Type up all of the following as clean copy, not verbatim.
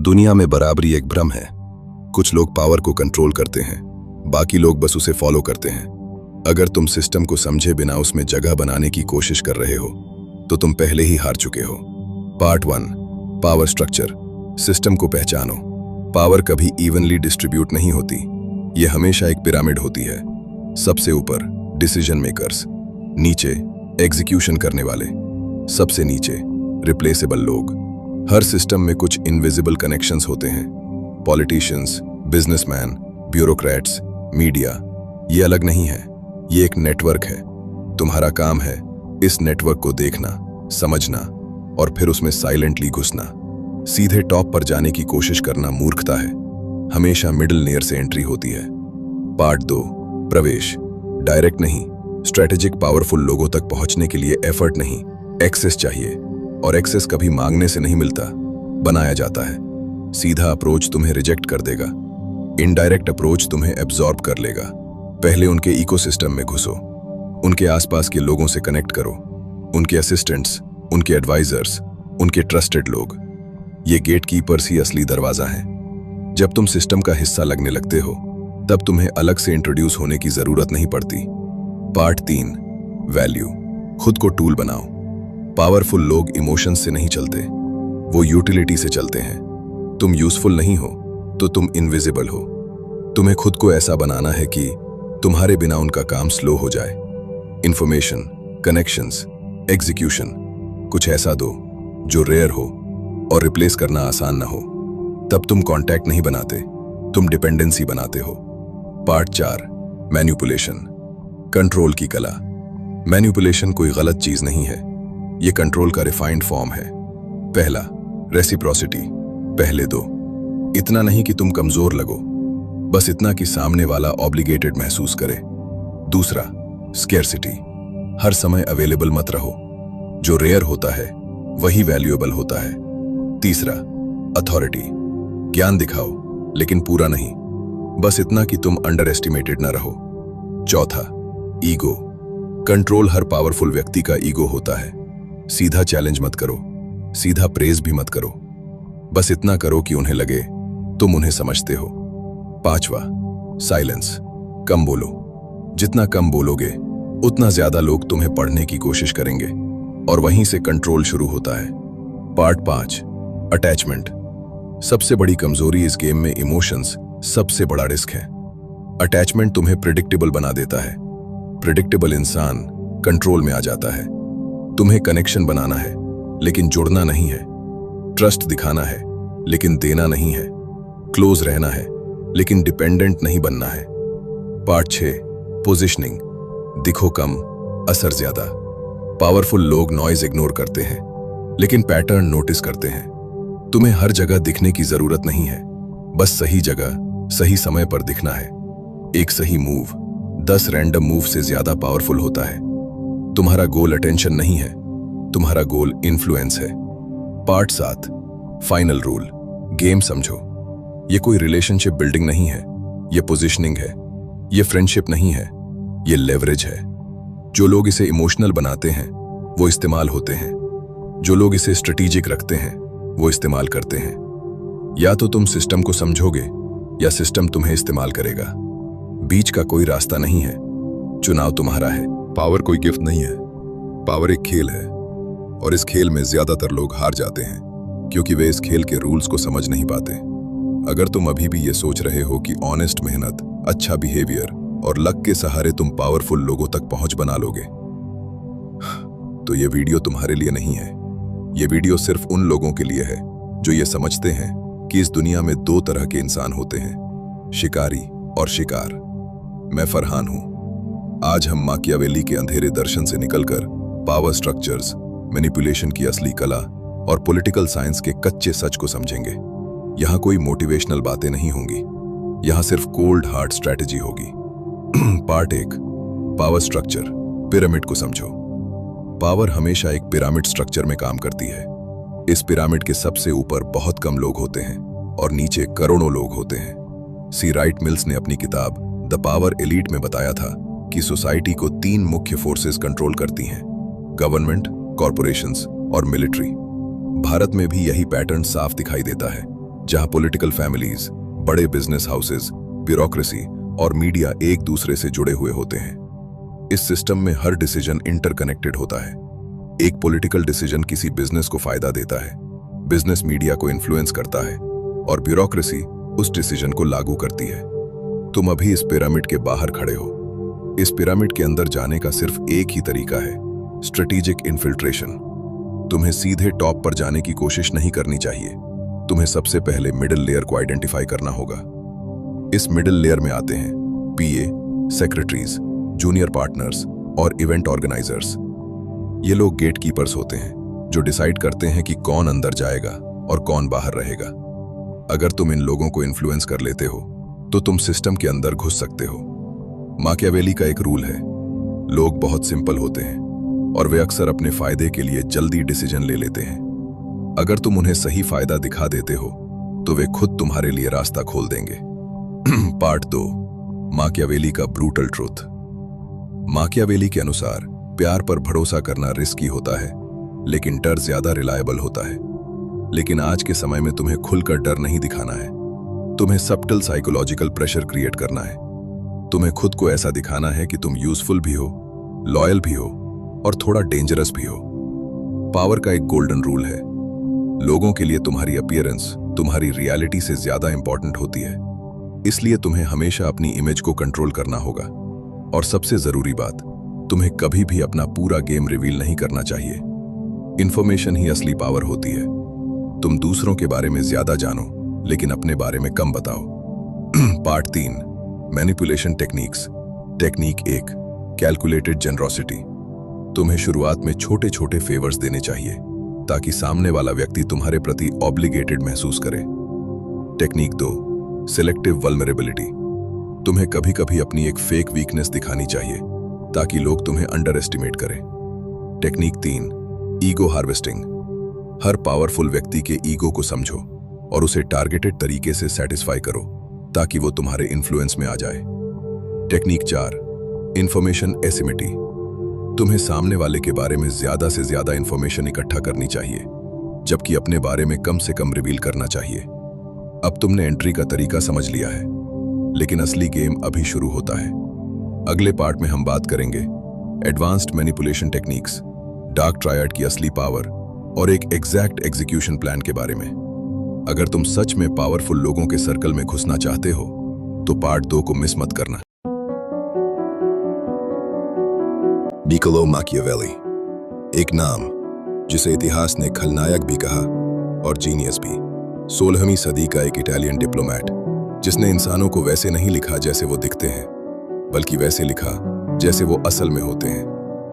दुनिया में बराबरी एक भ्रम है। कुछ लोग पावर को कंट्रोल करते हैं, बाकी लोग बस उसे फॉलो करते हैं। अगर तुम सिस्टम को समझे बिना उसमें जगह बनाने की कोशिश कर रहे हो तो तुम पहले ही हार चुके हो। Part 1, power structure. सिस्टम को पहचानो। पावर कभी इवनली डिस्ट्रीब्यूट नहीं होती, यह हमेशा एक पिरामिड होती है। सबसे ऊपर डिसीजन मेकर्स, नीचे एग्जीक्यूशन करने वाले, सबसे नीचे रिप्लेसेबल लोग। हर सिस्टम में कुछ इनविजिबल कनेक्शंस होते हैं। पॉलिटिशियंस, बिजनेसमैन, ब्यूरोक्रेट्स, मीडिया, ये अलग नहीं है, ये एक नेटवर्क है। तुम्हारा काम है इस नेटवर्क को देखना, समझना और फिर उसमें साइलेंटली घुसना। सीधे टॉप पर जाने की कोशिश करना मूर्खता है। हमेशा मिडिल लेयर से एंट्री होती है। पार्ट 2, प्रवेश। डायरेक्ट नहीं, स्ट्रेटेजिक पावरफुल लोगों तक पहुंचने के लिए एफर्ट नहीं, एक्सेस चाहिए। और एक्सेस कभी मांगने से नहीं मिलता, बनाया जाता है। सीधा अप्रोच तुम्हें रिजेक्ट कर देगा, इनडायरेक्ट अप्रोच तुम्हें एब्जॉर्ब कर लेगा। पहले उनके इकोसिस्टम में घुसो, उनके आसपास के लोगों से कनेक्ट करो, उनके असिस्टेंट्स, उनके एडवाइजर्स, उनके ट्रस्टेड लोग। ये गेटकीपर्स ही असली दरवाजा हैं। जब तुम सिस्टम का हिस्सा लगने लगते हो तब तुम्हें अलग से इंट्रोड्यूस होने की जरूरत नहीं पड़ती। Part 3, value. खुद को टूल बनाओ। पावरफुल लोग इमोशंस से नहीं चलते, वो यूटिलिटी से चलते हैं। तुम यूजफुल नहीं हो तो तुम इनविजिबल हो। तुम्हें खुद को ऐसा बनाना है कि तुम्हारे बिना उनका काम स्लो हो जाए। इंफॉर्मेशन, कनेक्शंस, एग्जीक्यूशन, कुछ ऐसा दो जो रेयर हो और रिप्लेस करना आसान ना हो। तब तुम कांटेक्ट नहीं बनाते, तुम डिपेंडेंसी बनाते हो। Part 4, manipulation. कंट्रोल की कला। मैनिपुलेशन कोई गलत चीज नहीं है, ये कंट्रोल का रिफाइंड फॉर्म है। पहला, रेसिप्रोसिटी, पहले दो। इतना नहीं कि तुम कमजोर लगो, बस इतना कि सामने वाला ऑब्लिगेटेड महसूस करे। दूसरा, स्केर्सिटी, हर समय अवेलेबल मत रहो। जो रेयर होता है वही वैल्यूएबल होता है। तीसरा, अथॉरिटी, ज्ञान दिखाओ लेकिन पूरा नहीं, बस इतना कि तुम अंडर एस्टिमेटेड ना रहो। चौथा, ईगो। कंट्रोल हर पावरफुल व्यक्ति का ईगो होता है। सीधा चैलेंज मत करो, सीधा प्रेज भी मत करो, बस इतना करो कि उन्हें लगे तुम उन्हें समझते हो। पांचवा, साइलेंस, कम बोलो। जितना कम बोलोगे उतना ज्यादा लोग तुम्हें पढ़ने की कोशिश करेंगे और वहीं से कंट्रोल शुरू होता है। Part 5, attachment. सबसे बड़ी कमजोरी इस गेम में इमोशंस सबसे बड़ा रिस्क है। अटैचमेंट तुम्हें प्रिडिक्टेबल बना देता है। प्रिडिक्टेबल इंसान कंट्रोल में आ जाता है। तुम्हें कनेक्शन बनाना है लेकिन जुड़ना नहीं है। ट्रस्ट दिखाना है लेकिन देना नहीं है। क्लोज रहना है लेकिन डिपेंडेंट नहीं बनना है। Part 6, positioning. दिखो कम, असर ज्यादा। पावरफुल लोग नॉइज इग्नोर करते हैं लेकिन पैटर्न नोटिस करते हैं। तुम्हें हर जगह दिखने की जरूरत नहीं है, बस सही जगह सही समय पर दिखना है। एक सही मूव 10 रैंडम मूव से ज्यादा पावरफुल होता है। तुम्हारा गोल अटेंशन नहीं है, तुम्हारा गोल इन्फ्लुएंस है। Part 7, final rule. गेम समझो, ये कोई रिलेशनशिप बिल्डिंग नहीं है, ये पोजीशनिंग है। ये फ्रेंडशिप नहीं है, ये लेवरेज है। जो लोग इसे इमोशनल बनाते हैं वो इस्तेमाल होते हैं, जो लोग इसे स्ट्रेटेजिक रखते हैं वो इस्तेमाल करते हैं। या तो तुम सिस्टम को समझोगे या सिस्टम तुम्हें इस्तेमाल करेगा। बीच का कोई रास्ता नहीं है, चुनाव तुम्हारा है। पावर कोई गिफ्ट नहीं है, पावर एक खेल है और इस खेल में ज्यादातर लोग हार जाते हैं क्योंकि वे इस खेल के रूल्स को समझ नहीं पाते। अगर तुम अभी भी ये सोच रहे हो कि ऑनेस्ट मेहनत, अच्छा बिहेवियर और लक के सहारे तुम पावरफुल लोगों तक पहुंच बना लोगे, तो ये वीडियो तुम्हारे लिए नहीं है। ये वीडियो सिर्फ उन लोगों के लिए है जो ये समझते हैं कि इस दुनिया में 2 तरह के इंसान होते हैं, शिकारी और शिकार। मैं फरहान हूं। आज हम माकियावेली के अंधेरे दर्शन से निकलकर पावर स्ट्रक्चर्स, मैनिपुलेशन की असली कला और पॉलिटिकल साइंस के कच्चे सच को समझेंगे। यहां कोई मोटिवेशनल बातें नहीं होंगी, यहां सिर्फ कोल्ड हार्ट स्ट्रैटेजी होगी। पार्ट 1, पावर स्ट्रक्चर, पिरामिड को समझो। पावर हमेशा एक पिरामिड स्ट्रक्चर में काम करती है। इस पिरामिड के सबसे ऊपर बहुत कम लोग होते हैं और नीचे करोड़ों लोग होते हैं। सी राइट मिल्स ने अपनी किताब द पावर एलीट में बताया था कि सोसाइटी को 3 मुख्य फोर्सेस कंट्रोल करती हैं, गवर्नमेंट, कॉरपोरेशंस और मिलिट्री। भारत में भी यही पैटर्न साफ दिखाई देता है, जहां पॉलिटिकल फैमिलीज, बड़े बिजनेस हाउसेस, ब्यूरोक्रेसी और मीडिया एक दूसरे से जुड़े हुए होते हैं। इस सिस्टम में हर डिसीजन इंटरकनेक्टेड होता है। एक पॉलिटिकल डिसीजन किसी बिजनेस को फायदा देता है, बिजनेस मीडिया को इन्फ्लुएंस करता है और ब्यूरोक्रेसी उस डिसीजन को लागू करती है। तुम अभी इस पिरामिड के बाहर खड़े हो। इस पिरामिड के अंदर जाने का सिर्फ एक ही तरीका है, स्ट्रेटेजिक इन्फिल्ट्रेशन। तुम्हें सीधे टॉप पर जाने की कोशिश नहीं करनी चाहिए। तुम्हें सबसे पहले मिडिल लेयर को आइडेंटिफाई करना होगा। इस मिडिल लेयर में आते हैं पीए, सेक्रेटरीज, जूनियर पार्टनर्स और इवेंट ऑर्गेनाइजर्स। ये लोग गेट कीपर्स होते हैं जो डिसाइड करते हैं कि कौन अंदर जाएगा और कौन बाहर रहेगा। अगर तुम इन लोगों को इन्फ्लुएंस कर लेते हो तो तुम सिस्टम के अंदर घुस सकते हो। माकियावेली का एक रूल है, लोग बहुत सिंपल होते हैं और वे अक्सर अपने फायदे के लिए जल्दी डिसीजन ले लेते हैं। अगर तुम उन्हें सही फायदा दिखा देते हो तो वे खुद तुम्हारे लिए रास्ता खोल देंगे। पार्ट 2, माकियावेली का ब्रूटल ट्रूथ। माकियावेली के अनुसार प्यार पर भरोसा करना रिस्की होता है, लेकिन डर ज्यादा रिलायबल होता है। लेकिन आज के समय में तुम्हें खुलकर डर नहीं दिखाना है। तुम्हें सब्टल साइकोलॉजिकल प्रेशर क्रिएट करना है। तुम्हें खुद को ऐसा दिखाना है कि तुम यूजफुल भी हो, लॉयल भी हो और थोड़ा डेंजरस भी हो। पावर का एक गोल्डन रूल है, लोगों के लिए तुम्हारी अपीयरेंस तुम्हारी रियलिटी से ज्यादा इंपॉर्टेंट होती है। इसलिए तुम्हें हमेशा अपनी इमेज को कंट्रोल करना होगा। और सबसे जरूरी बात, तुम्हें कभी भी अपना पूरा गेम रिवील नहीं करना चाहिए। इंफॉर्मेशन ही असली पावर होती है। तुम दूसरों के बारे में ज्यादा जानो, लेकिन अपने बारे में कम बताओ। Part 3, manipulation techniques. Technique 1, calculated generosity. तुम्हें शुरुआत में छोटे छोटे फेवर्स देने चाहिए ताकि सामने वाला व्यक्ति तुम्हारे प्रति ऑब्लिगेटेड महसूस करे। Technique 2, selective vulnerability. तुम्हें कभी कभी अपनी एक फेक वीकनेस दिखानी चाहिए ताकि लोग तुम्हें अंडर एस्टिमेट करें। Technique 3, ego harvesting. हर पावरफुल व्यक्ति के ईगो को समझो और उसे टारगेटेड तरीके से सेटिस्फाई करो ताकि वो तुम्हारे इन्फ्लुएंस में आ जाए। Technique 4, information asymmetry. तुम्हें सामने वाले के बारे में ज्यादा से ज्यादा इंफॉर्मेशन इकट्ठा करनी चाहिए, जबकि अपने बारे में कम से कम रिवील करना चाहिए। अब तुमने एंट्री का तरीका समझ लिया है, लेकिन असली गेम अभी शुरू होता है। अगले पार्ट में हम बात करेंगे advanced manipulation techniques, dark triad की असली पावर और एक एग्जैक्ट एग्जीक्यूशन प्लान के बारे में। अगर तुम सच में पावरफुल लोगों के सर्कल में घुसना चाहते हो तो पार्ट 2 को मिस मत करना। निकोलो माकियावेली, एक नाम जिसे इतिहास ने खलनायक भी कहा और जीनियस भी। 16वीं सदी का एक इटालियन डिप्लोमैट जिसने इंसानों को वैसे नहीं लिखा जैसे वो दिखते हैं, बल्कि वैसे लिखा जैसे वो असल में होते हैं।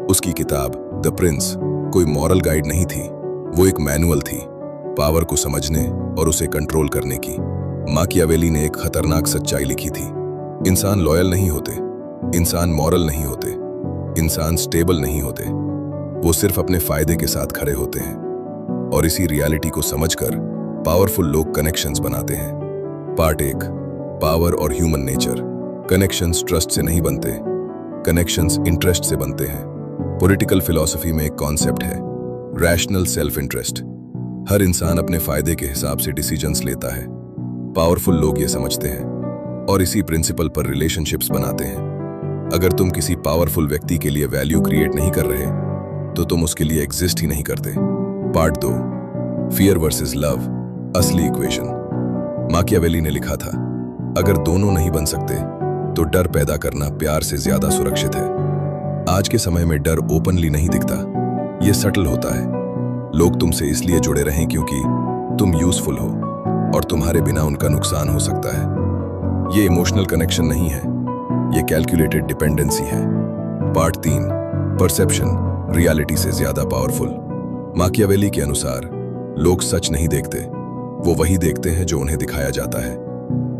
उसकी किताब द प्रिंस कोई मॉरल गाइड नहीं थी, वो एक मैनुअल थी पावर को समझने और उसे कंट्रोल करने की। माकियावेली ने एक खतरनाक सच्चाई लिखी थी, इंसान लॉयल नहीं होते, इंसान मॉरल नहीं होते, इंसान स्टेबल नहीं होते, वो सिर्फ अपने फायदे के साथ खड़े होते हैं। और इसी रियलिटी को समझकर पावरफुल लोग कनेक्शंस बनाते हैं। पार्ट 1, पावर और ह्यूमन नेचर। कनेक्शंस ट्रस्ट से नहीं बनते, कनेक्शंस इंटरेस्ट से बनते हैं। पॉलिटिकल फिलॉसफी में एक कॉन्सेप्ट है, रैशनल सेल्फ इंटरेस्ट। हर इंसान अपने फायदे के हिसाब से डिसीजंस लेता है। पावरफुल लोग ये समझते हैं और इसी प्रिंसिपल पर रिलेशनशिप्स बनाते हैं। अगर तुम किसी पावरफुल व्यक्ति के लिए वैल्यू क्रिएट नहीं कर रहे तो तुम उसके लिए एग्जिस्ट ही नहीं करते। पार्ट 2, फियर वर्सेस लव, असली इक्वेशन। माकियावेली ने लिखा था, अगर दोनों नहीं बन सकते तो डर पैदा करना प्यार से ज्यादा सुरक्षित है। आज के समय में डर ओपनली नहीं दिखता, ये सटल होता है। लोग तुमसे इसलिए जुड़े रहें क्योंकि तुम यूजफुल हो और तुम्हारे बिना उनका नुकसान हो सकता है। ये इमोशनल कनेक्शन नहीं है, ये कैलकुलेटेड डिपेंडेंसी है। पार्ट 3, परसेप्शन रियलिटी से ज्यादा पावरफुल। माकियावेली के अनुसार लोग सच नहीं देखते, वो वही देखते हैं जो उन्हें दिखाया जाता है।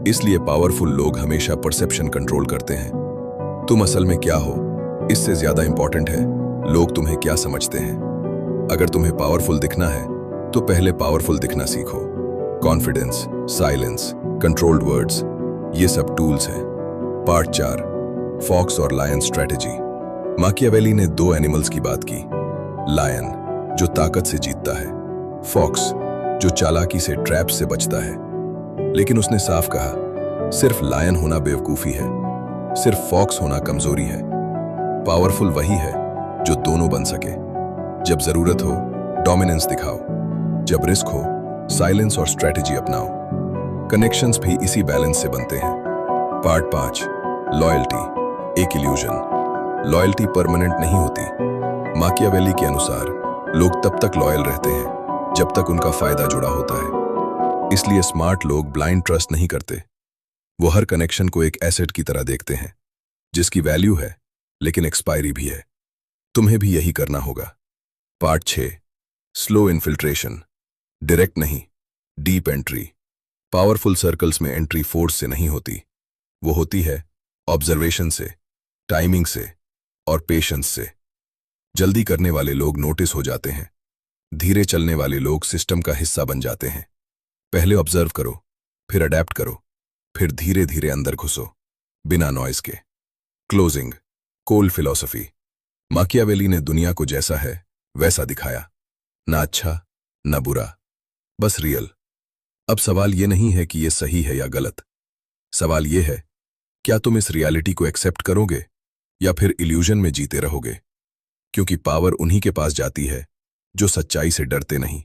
इसलिए पावरफुल लोग हमेशा परसेप्शन कंट्रोल करते हैं। तुम असल में क्या हो, इससे ज्यादा इंपॉर्टेंट है लोग तुम्हें क्या समझते हैं। अगर तुम्हें पावरफुल दिखना है तो पहले पावरफुल दिखना सीखो। कॉन्फिडेंस, साइलेंस, कंट्रोल्ड वर्ड्स, ये सब टूल्स हैं। पार्ट 4, फॉक्स और लायन स्ट्रेटेजी। माकियावेली ने 2 एनिमल्स की बात की, लायन जो ताकत से जीतता है, फॉक्स जो चालाकी से ट्रैप से बचता है। लेकिन उसने साफ कहा, सिर्फ लायन होना बेवकूफी है, सिर्फ फॉक्स होना कमजोरी है। पावरफुल वही है जो दोनों बन सके। जब जरूरत हो डोमिनेंस दिखाओ, जब रिस्क हो साइलेंस और स्ट्रेटेजी अपनाओ। कनेक्शंस भी इसी बैलेंस से बनते हैं। पार्ट 5, लॉयल्टी एक इल्यूजन। लॉयल्टी परमानेंट नहीं होती। माकियावेली के अनुसार लोग तब तक लॉयल रहते हैं जब तक उनका फायदा जुड़ा होता है। इसलिए स्मार्ट लोग ब्लाइंड ट्रस्ट नहीं करते। वो हर कनेक्शन को एक एसेट की तरह देखते हैं, जिसकी वैल्यू है लेकिन एक्सपायरी भी है। तुम्हें भी यही करना होगा। पार्ट 6, स्लो इन्फिल्ट्रेशन डायरेक्ट नहीं, डीप एंट्री। पावरफुल सर्कल्स में एंट्री फोर्स से नहीं होती, वो होती है ऑब्जर्वेशन से, टाइमिंग से और पेशेंस से। जल्दी करने वाले लोग नोटिस हो जाते हैं, धीरे चलने वाले लोग सिस्टम का हिस्सा बन जाते हैं। पहले ऑब्जर्व करो, फिर अडेप्ट करो, फिर धीरे धीरे अंदर घुसो, बिना नॉइज के। Closing, cold philosophy. माकियावेली ने दुनिया को जैसा है वैसा दिखाया, ना अच्छा ना बुरा, बस रियल। अब सवाल ये नहीं है कि ये सही है या गलत, सवाल ये है क्या तुम इस रियलिटी को एक्सेप्ट करोगे या फिर इल्यूजन में जीते रहोगे। क्योंकि पावर उन्हीं के पास जाती है जो सच्चाई से डरते नहीं।